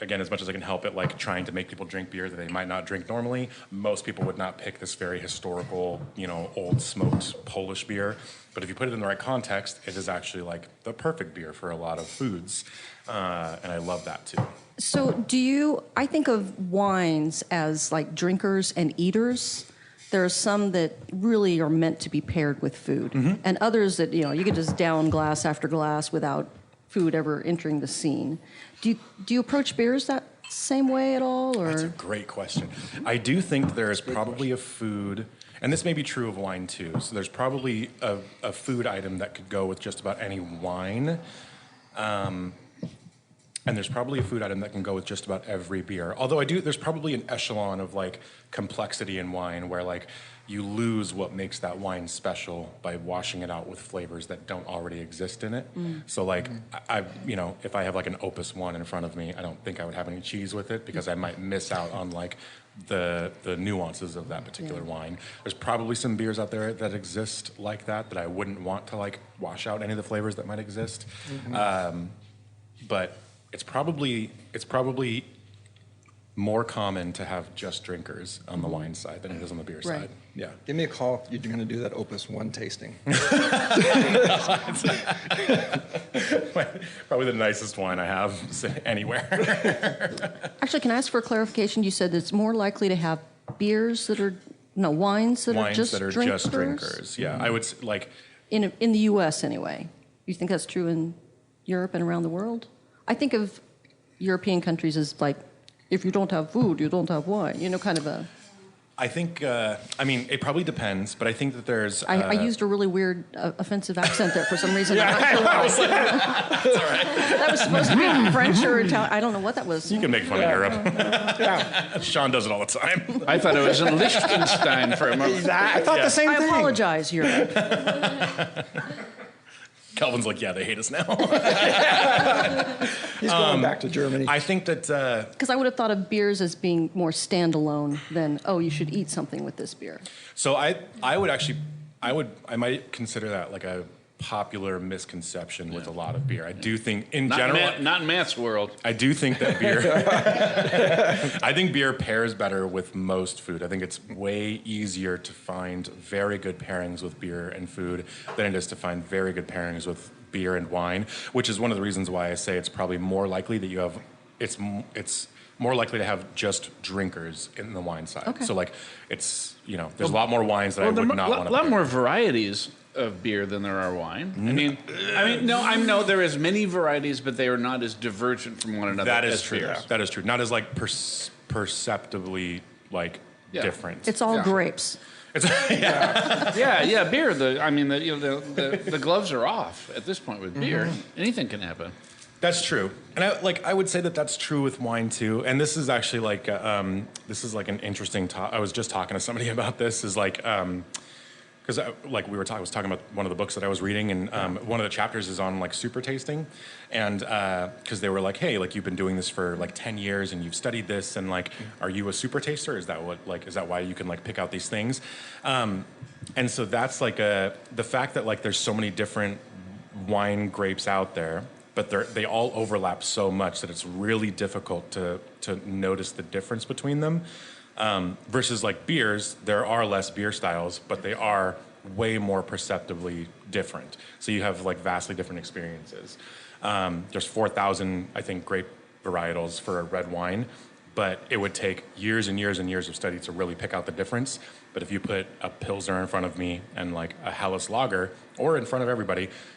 again, as much as I can help it, like trying to make people drink beer that they might not drink normally. Most people would not pick this very historical, old smoked Polish beer. But if you put it in the right context, it is actually like the perfect beer for a lot of foods. And I love that too. So I think of wines as like drinkers and eaters. There are some that really are meant to be paired with food, and others that, you can just down glass after glass without food ever entering the scene. Do you approach beers that same way at all? Or? That's a great question. I do think there is probably a food, and this may be true of wine too, so there's probably a food item that could go with just about any wine. And there's probably a food item that can go with just about every beer. Although there's probably an echelon of like complexity in wine where like you lose what makes that wine special by washing it out with flavors that don't already exist in it. So like if I have like an Opus 1 in front of me, I don't think I would have any cheese with it because I might miss out on like the nuances of that particular wine. There's probably some beers out there that exist like that I wouldn't want to like wash out any of the flavors that might exist. But it's probably more common to have just drinkers on the wine side than it is on the beer side. Yeah. Give me a call if you're going to do that Opus 1 tasting. Probably the nicest wine I have anywhere. Actually, can I ask for clarification? You said it's more likely to have wines that are just drinkers. Yeah, I would like in the U.S. anyway. You think that's true in Europe and around the world? I think of European countries as like, if you don't have food, you don't have wine. Kind of a. I think. It probably depends, but I think that there's. I used a really weird, offensive accent there for some reason. I'm not sure why. That's all right. That was supposed to be French or Italian. I don't know what that was. You can make fun of Europe. Sean does it all the time. I thought it was in Liechtenstein for a moment. I thought the same thing. I apologize, Europe. Calvin's like, yeah, they hate us now. He's going back to Germany. I think that... Because I would have thought of beers as being more standalone than, you should eat something with this beer. So I might consider that like a popular misconception with a lot of beer. I do think, in general... Not in Matt's world. I do think that beer... I think beer pairs better with most food. I think it's way easier to find very good pairings with beer and food than it is to find very good pairings with beer and wine, which is one of the reasons why I say it's probably more likely that you have... It's more likely to have just drinkers in the wine side. Okay. So, like, it's, there's a lot more wines that I would not want to... A lot more varieties of beer than there are wine. I know there is many varieties, but they are not as divergent from one another. That is true. Beers. That is true. Not as like perceptibly like different. It's all grapes. It's, beer. The gloves are off at this point with beer. Anything can happen. That's true, and I would say that that's true with wine too. And this is actually like an interesting. I was just talking to somebody about this. Is like. Because I was talking about one of the books that I was reading, and one of the chapters is on like super tasting, and because they were like, hey, like you've been doing this for like 10 years and you've studied this, and like, are you a super taster? Is that why you can like pick out these things? And so that's like the fact that like there's so many different wine grapes out there, but they all overlap so much that it's really difficult to notice the difference between them. Versus like beers, there are less beer styles, but they are way more perceptibly different. So you have like vastly different experiences. There's 4,000, I think, grape varietals for a red wine, but it would take years and years and years of study to really pick out the difference. But if you put a Pilsner in front of me and like a Helles Lager, or in front of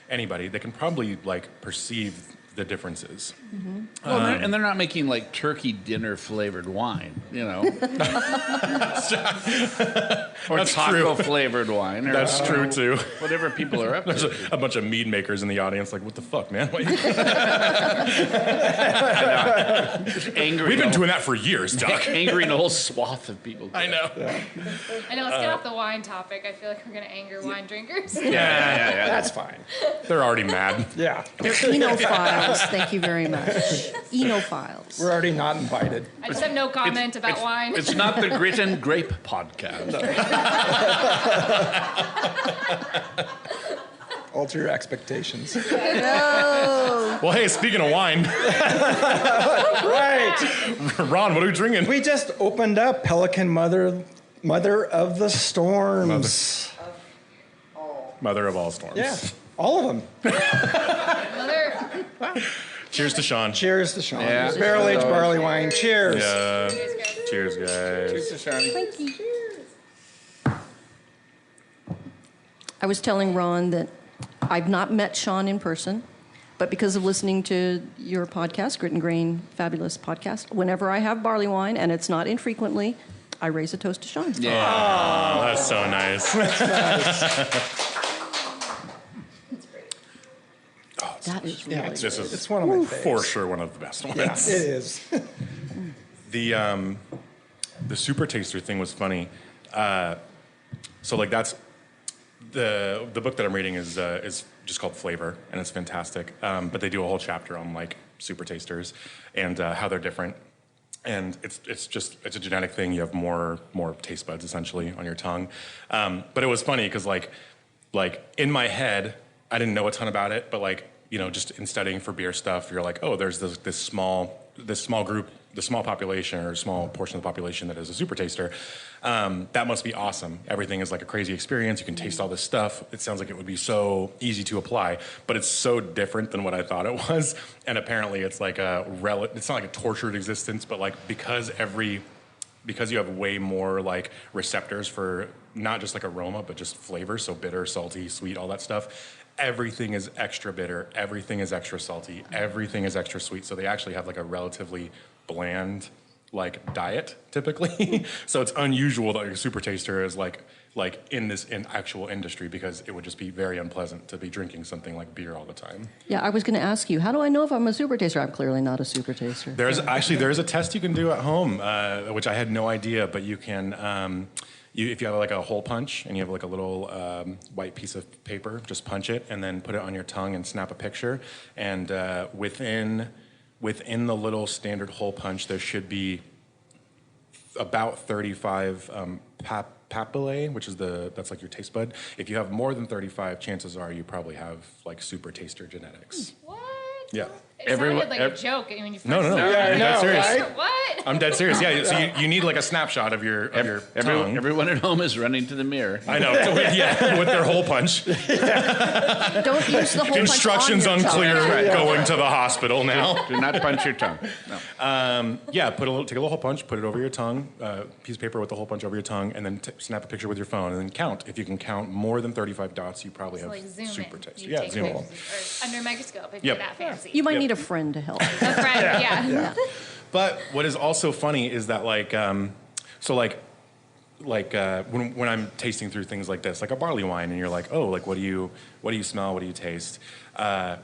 anybody, they can probably like perceive the differences. Well, and they're not making like turkey dinner flavored wine. you know. Or That's taco true. flavored wine. Or, That's true too. Whatever people are up There's to. a bunch of mead makers in the audience, like, what the fuck, man? Angry. We've been doing that for years, Doc. Angering a whole swath of people. I know. I know, let's get off the wine topic. I feel like we're going to anger wine drinkers. Yeah. That's fine. They're already mad. Yeah. They're enophiles. Thank you very much. Enophiles. We're already not invited. I just have no comment about wine. It's not the Grit and Grape podcast. Alter your expectations. Well, hey, speaking of wine, Right. Ron, what are we drinking? We just opened up Pelican Mother of the Storms. Mother of all storms. Yeah. All of them. Mother, Cheers to Sean. Cheers to Sean. Yeah. Barrel-aged barley wine. Cheers. Yeah. Cheers, guys. Cheers to Shawnee. Thank you. I was telling Ron that I've not met Sean in person, but because of listening to your podcast, Grit and Grain, fabulous podcast, whenever I have barley wine, and it's not infrequently, I raise a toast to Sean. Yeah. Oh, that's so nice. That is really Yeah, good. This is It's one of my favorites. for sure one of the best ones. Yeah, it is. The super taster thing was funny. So like that's the book that I'm reading is just called Flavor, and it's fantastic. But they do a whole chapter on like super tasters and how they're different. And it's a genetic thing. You have more taste buds essentially on your tongue. But it was funny because like in my head, I didn't know a ton about it, but like, you know, just in studying for beer stuff, you're like, oh, there's this small group, the small population or small portion of the population that is a super taster. That must be awesome. Everything is like a crazy experience. You can taste all this stuff. It sounds like it would be so easy to apply, but it's so different than what I thought it was. And apparently it's like it's not like a tortured existence, but like because you have way more like receptors for not just like aroma, but just flavor. So bitter, salty, sweet, all that stuff. Everything is extra bitter. Everything is extra salty. Everything is extra sweet. So they actually have like a relatively bland like diet typically. So it's unusual that a super taster is like in actual industry, because it would just be very unpleasant to be drinking something like beer all the time. Yeah, I was going to ask you, how do I know if I'm a super taster? I'm clearly not a super taster. There's a test you can do at home, which I had no idea, but you can. If you have like a hole punch and you have like a little white piece of paper, just punch it and then put it on your tongue and snap a picture. And within the little standard hole punch, there should be about 35 papillae, which is that's like your taste bud. If you have more than 35, chances are you probably have like super taster genetics. what? Yeah. It sounded like a joke. I mean, you first No. started. Yeah, I I'm dead know, serious. right? What? I'm dead serious. Yeah. So you need like a snapshot of your tongue. Everyone at home is running to the mirror. I know. With their hole punch. Don't use the whole Instructions punch on your unclear. tongue. Right. Going to the hospital now. Do not punch your tongue. No. Yeah, take a little hole punch, put it over your tongue, piece of paper with the hole punch over your tongue, and then snap a picture with your phone, and then count. If you can count more than 35 dots, you probably So have like zoom super in. taste. You Yeah, take zoom in. pictures, or under a microscope if Yep. you're that fancy. You might Yep. need a friend to help. A friend, yeah. But what is also funny is that when I'm tasting through things like this, like a barley wine, and you're like, oh, like what do you smell? What do you taste? The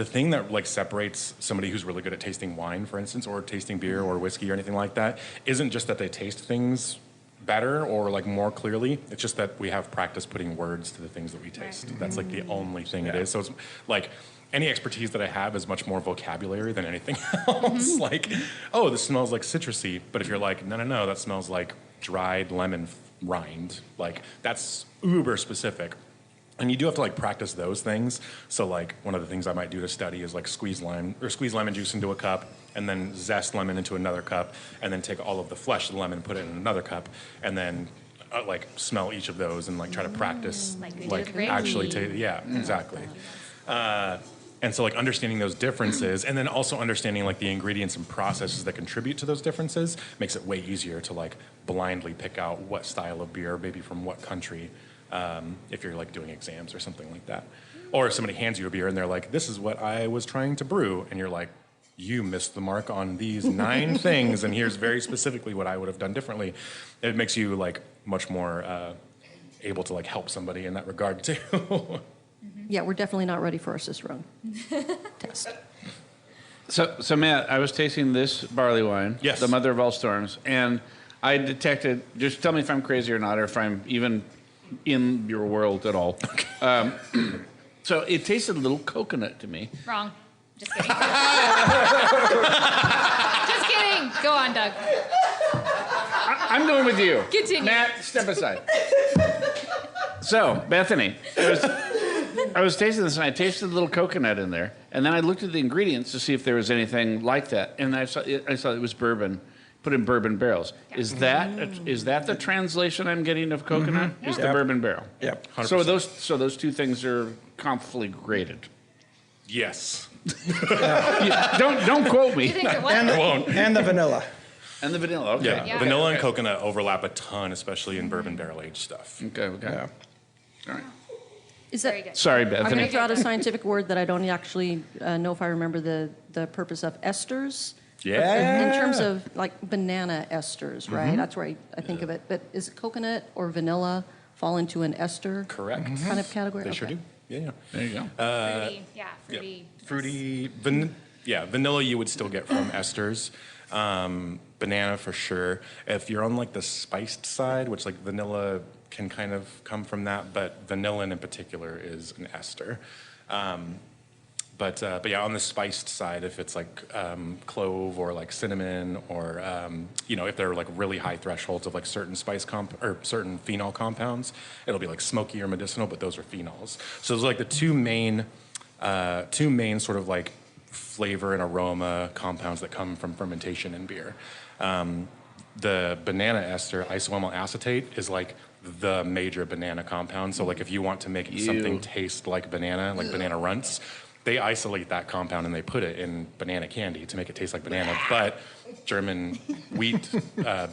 thing that like separates somebody who's really good at tasting wine, for instance, or tasting beer or whiskey or anything like that, isn't just that they taste things better or like more clearly. It's just that we have practice putting words to the things that we taste. That's like the only thing it is. So it's like any expertise that I have is much more vocabulary than anything else. Like, oh, this smells like citrusy. But if you're like, no, that smells like dried lemon rind. Like that's uber specific. And you do have to like practice those things. So like one of the things I might do to study is like squeeze lemon juice into a cup, and then zest lemon into another cup, and then take all of the flesh of the lemon and put it in another cup, and then like smell each of those and like try to practice Like we do like with grape actually tea. exactly. And so like understanding those differences, and then also understanding like the ingredients and processes that contribute to those differences makes it way easier to like blindly pick out what style of beer, maybe from what country, if you're like doing exams or something like that. Or if somebody hands you a beer and they're like, this is what I was trying to brew, and you're like, you missed the mark on these 9 things, and here's very specifically what I would have done differently. It makes you like much more able to like help somebody in that regard too. Yeah, we're definitely not ready for our Cicerone test. So Matt, I was tasting this barley wine, Yes. the mother of all storms, and I detected. Just tell me if I'm crazy or not, or if I'm even in your world at all. Okay. So it tasted a little coconut to me. Wrong. Just kidding. Just kidding. Go on, Doug. I'm going with you. Continue. Matt, step aside. So, Bethany, I was tasting this, and I tasted a little coconut in there, and then I looked at the ingredients to see if there was anything like that, and I saw it was bourbon, put in bourbon barrels. Yeah. Is that the translation I'm getting of coconut? Mm-hmm. Is the Yep. bourbon barrel? Yep. 100%. So those two things are conflagrated. Yes. Yeah, don't quote You me. think you're what? And the vanilla. And the vanilla, okay. Yeah. Yeah. Vanilla and coconut overlap a ton, especially in bourbon barrel aged stuff. Okay. Yeah. All right. Is Very that? good. Sorry, I'm going Bethany. to throw out a scientific word that I don't actually know if I remember the purpose of. Esters. Yeah. In terms of like banana esters, right? That's where I think of it. But is coconut or vanilla fall into an ester Correct. kind of category? They sure Okay. do. Yeah. There you go. Fruity. Yeah, fruity. Fruity. Vanilla you would still get from esters. Banana for sure. If you're on like the spiced side, which like vanilla can kind of come from that, but vanillin in particular is an ester. But yeah, on the spiced side, if it's like clove or like cinnamon, or if they're like really high thresholds of like certain or certain phenol compounds, it'll be like smoky or medicinal. But those are phenols. So those are like the two main sort of like flavor and aroma compounds that come from fermentation in beer. The banana ester, isoamyl acetate, is like the major banana compound. So like if you want to make something taste like banana, like banana runts, they isolate that compound and they put it in banana candy to make it taste like banana. But German wheat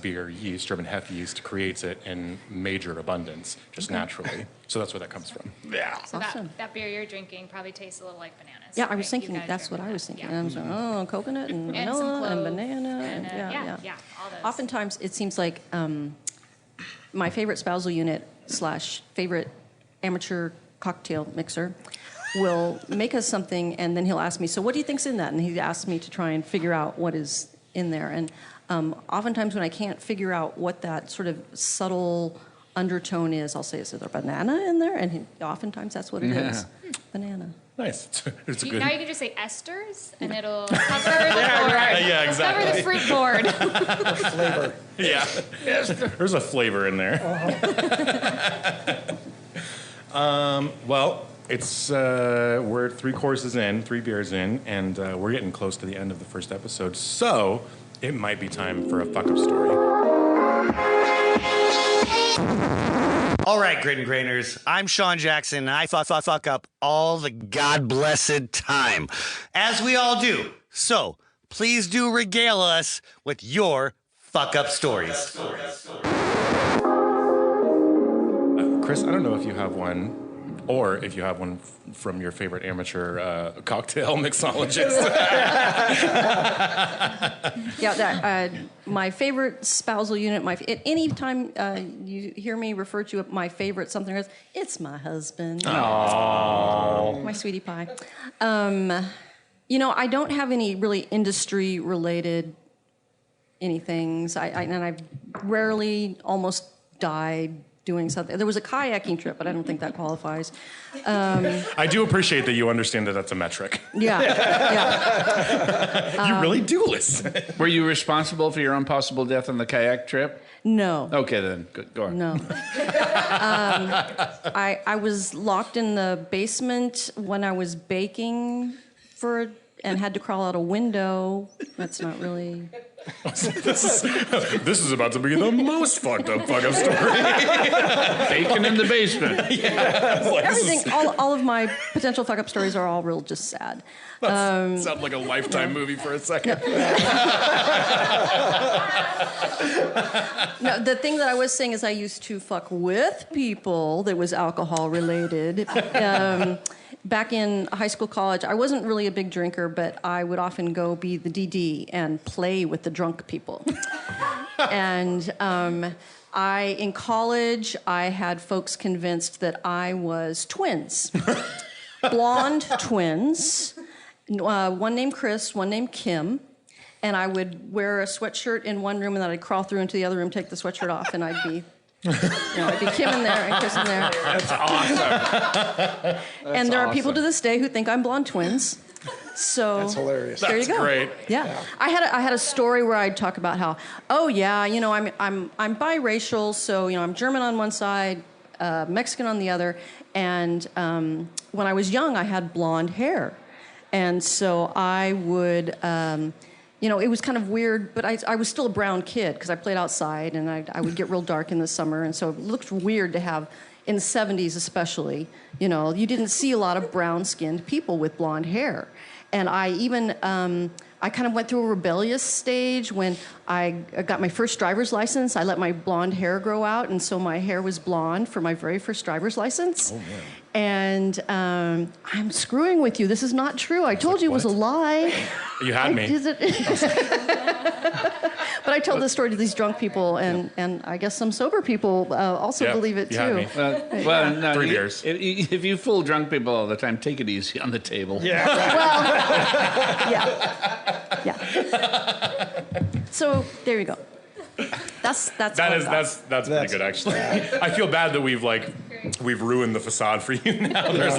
beer yeast, German hef yeast, creates it in major abundance, just naturally. So that's where that comes from. Yeah. So Awesome. that beer you're drinking probably tastes a little like bananas. Yeah, I right? was You thinking guys that's are- what I was thinking. Yeah. And I was like, oh, coconut and And some vanilla and clove banana. and, And, yeah, all those. Oftentimes, it seems like my favorite spousal unit / favorite amateur cocktail mixer will make us something, and then he'll ask me, so what do you think's in that? And he asks me to try and figure out what is in there. And oftentimes when I can't figure out what that sort of subtle undertone is, I'll say, is there banana in there? And oftentimes that's what it is. Banana. Nice. It's a good. Now you can just say esters, and it'll cover the board. Yeah, exactly. Cover the fruit board. Flavor. Yeah. There's a flavor in there. Well, it's we're 3 courses in, 3 beers in, and we're getting close to the end of the first episode. So it might be time for a fuck-up story. All right, Grit and Grainers, I'm Sean Jackson, and I fuck up all the God-blessed time, as we all do. So, please do regale us with your fuck-up stories. Kris, I don't know if you have one, or if you have one from your favorite amateur cocktail mixologist. Yeah, my favorite spousal unit, any time you hear me refer to my favorite something else, it's my husband. Aww. My sweetie pie. I don't have any really industry-related anythings. And I've rarely almost died doing something. There was a kayaking trip, but I don't think that qualifies. I do appreciate that you understand that that's a metric. Yeah. You really do listen. Were you responsible for your own possible death on the kayak trip? No. Okay, then. Good. Go on. No. I was locked in the basement when I was baking and had to crawl out a window. That's not really... This is about to be the most fucked up fuck-up story. Bacon in the basement. Everything, all of my potential fuck-up stories are all real just sad. Sounds like a Lifetime movie for a second. No, the thing that I was saying is I used to fuck with people that was alcohol related. back in high school, college, I wasn't really a big drinker, but I would often go be the DD and play with the drunk people. And in college, I had folks convinced that I was twins. Blonde twins. One named Kris, one named Kim. And I would wear a sweatshirt in one room, and then I'd crawl through into the other room, take the sweatshirt off, and I'd be Kim in there and Kris in there. That's awesome. And there are people to this day who think I'm blonde twins. So That's hilarious. There you go. Great. Yeah. I had a story where I'd talk about how, I'm biracial, so I'm German on one side, Mexican on the other, and when I was young, I had blonde hair, and so I would. It was kind of weird, but I was still a brown kid because I played outside, and I would get real dark in the summer, and so it looked weird to have, in the 70s especially, you didn't see a lot of brown-skinned people with blonde hair. And I even, I kind of went through a rebellious stage when I got my first driver's license. I let my blonde hair grow out, and so my hair was blonde for my very first driver's license. Oh, man. And I'm screwing with you. This is not true. I told you it was a lie. You had me. But I tell this story to these drunk people, and I guess some sober people also believe it, too. Well, no, 3 beers. If you fool drunk people all the time, take it easy on the table. Yeah. Well, yeah. So there you go. That's pretty good, actually. I feel bad that we've ruined the facade for you now. There's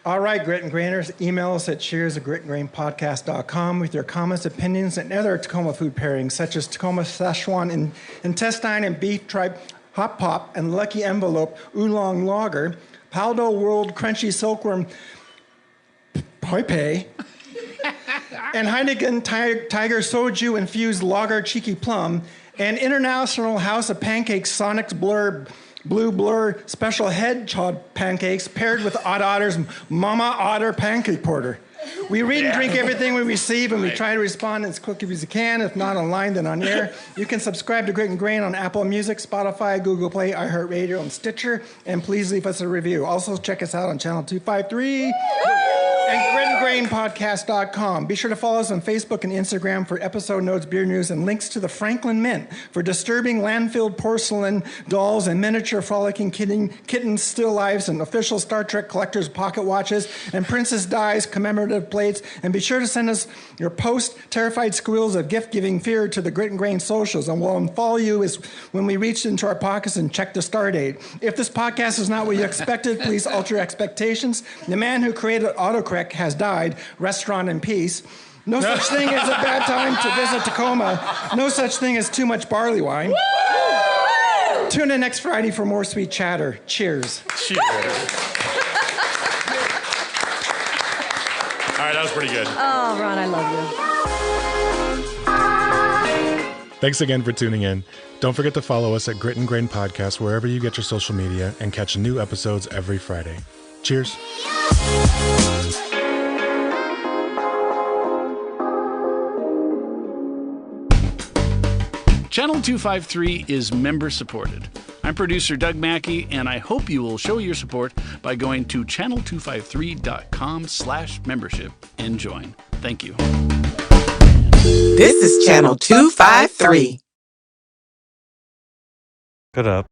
All right, Grit and Grainers, email us at cheers@gritandgrainpodcast.com with your comments, opinions, and other Tacoma food pairings, such as Tacoma Szechuan intestine and beef tripe hot pop and Lucky Envelope oolong lager, Paldo World crunchy silkworm poi pei, and Heineken Tiger Soju infused lager cheeky plum, and International House of Pancakes Sonic's Blue Blur special hedgehog pancakes paired with Odd Otter's Mama Otter pancake porter. We read and drink everything we receive, and we try to respond as quickly as we can. If not online, then on air. You can subscribe to Grit and Grain on Apple Music, Spotify, Google Play, iHeartRadio, and Stitcher. And please leave us a review. Also, check us out on Channel 253 and gritandgrainpodcast.com. Be sure to follow us on Facebook and Instagram for episode notes, beer news, and links to the Franklin Mint for disturbing landfilled porcelain dolls and miniature frolicking kittens, still lives, and official Star Trek collector's pocket watches and Princess Di's commemorative plates. And be sure to send us your post-terrified squeals of gift-giving fear to the Grit and Grain socials, and we'll unfollow you when we reach into our pockets and check the star date. If this podcast is not what you expected, please alter your expectations. The man who created autocorrect has died. Restaurant in peace. No such thing as a bad time to visit Tacoma. No such thing as too much barley wine. Tune in next Friday for more sweet chatter. Cheers. Cheers. All right, that was pretty good. Oh, Ron, I love you. Thanks again for tuning in. Don't forget to follow us at Grit and Grain Podcast wherever you get your social media and catch new episodes every Friday. Cheers. Channel 253 is member supported. I'm producer Doug Mackey, and I hope you will show your support by going to channel253.com/membership and join. Thank you. This is Channel 253. Shut up.